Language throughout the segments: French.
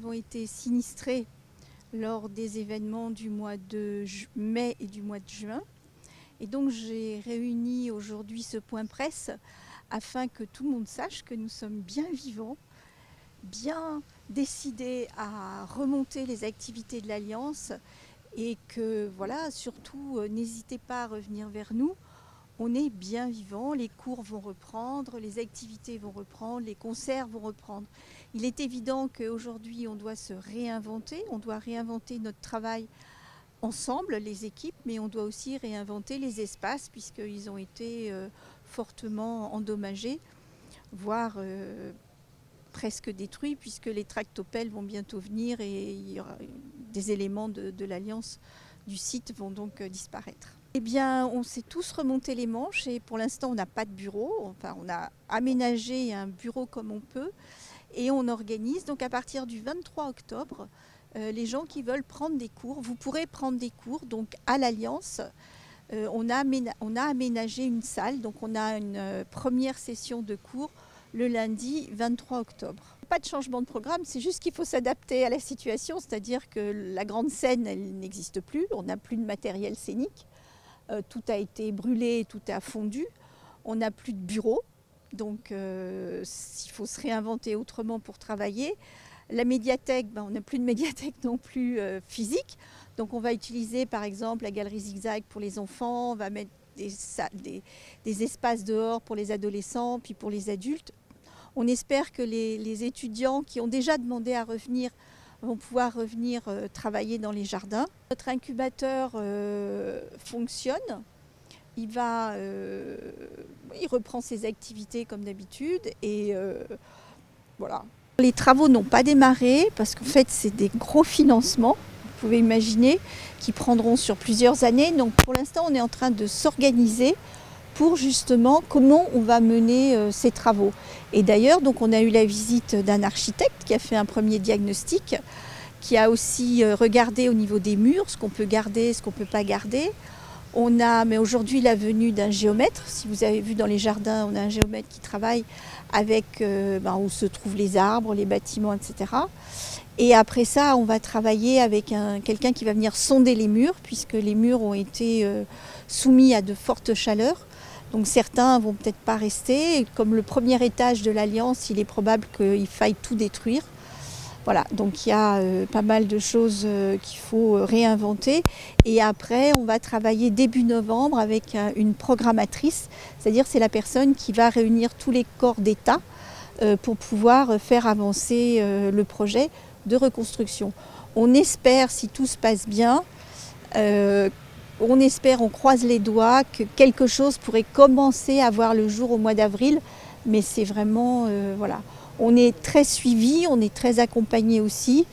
avons été sinistrés lors des événements du mois de mai et du mois de juin. Et donc j'ai réuni aujourd'hui ce point presse afin que tout le monde sache que nous sommes bien vivants, bien décidés à remonter les activités de l'Alliance et que voilà, surtout n'hésitez pas à revenir vers nous. On est bien vivant, les cours vont reprendre, les activités vont reprendre, les concerts vont reprendre. Il est évident qu'aujourd'hui on doit se réinventer, on doit réinventer notre travail ensemble, les équipes, mais on doit aussi réinventer les espaces puisqu'ils ont été fortement endommagés, voire presque détruits puisque les tractopelles vont bientôt venir et il y aura des éléments de l'Alliance du site vont donc disparaître. Eh bien, on s'est tous remonté les manches et pour l'instant, on n'a pas de bureau. Enfin, on a aménagé un bureau comme on peut et on organise. Donc, à partir du 23 octobre, les gens qui veulent prendre des cours, vous pourrez prendre des cours. Donc, à l'Alliance, on a aménagé une salle. Donc, on a une première session de cours le lundi 23 octobre. Pas de changement de programme, c'est juste qu'il faut s'adapter à la situation. C'est-à-dire que la grande scène, elle n'existe plus. On n'a plus de matériel scénique. Tout a été brûlé, tout a fondu. On n'a plus de bureau, donc il faut se réinventer autrement pour travailler. La médiathèque, on n'a plus de médiathèque non plus physique. Donc on va utiliser par exemple la galerie Zigzag pour les enfants, on va mettre des espaces dehors pour les adolescents, puis pour les adultes. On espère que les étudiants qui ont déjà demandé à revenir vont pouvoir revenir travailler dans les jardins. Notre incubateur fonctionne, il reprend ses activités comme d'habitude et voilà. Les travaux n'ont pas démarré parce qu'en fait c'est des gros financements, vous pouvez imaginer, qui prendront sur plusieurs années. Donc pour l'instant on est en train de s'organiser pour justement comment on va mener ces travaux. Et d'ailleurs, donc on a eu la visite d'un architecte qui a fait un premier diagnostic, qui a aussi regardé au niveau des murs, ce qu'on peut garder, ce qu'on ne peut pas garder. Mais aujourd'hui la venue d'un géomètre. Si vous avez vu dans les jardins, on a un géomètre qui travaille avec où se trouvent les arbres, les bâtiments, etc. Et après ça, on va travailler avec quelqu'un qui va venir sonder les murs, puisque les murs ont été soumis à de fortes chaleurs. Donc certains vont peut-être pas rester. Et comme le premier étage de l'Alliance, il est probable qu'il faille tout détruire. Voilà, donc il y a pas mal de choses qu'il faut réinventer. Et après, on va travailler début novembre avec une programmatrice, c'est-à-dire c'est la personne qui va réunir tous les corps d'État pour pouvoir faire avancer le projet de reconstruction. On espère, si tout se passe bien, on croise les doigts que quelque chose pourrait commencer à voir le jour au mois d'avril, mais c'est vraiment, voilà. On est très suivi, on est très accompagné aussi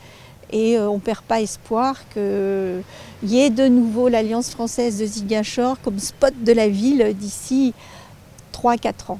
et on ne perd pas espoir qu'il y ait de nouveau l'Alliance française de Ziguinchor comme spot de la ville d'ici 3 à 4 ans.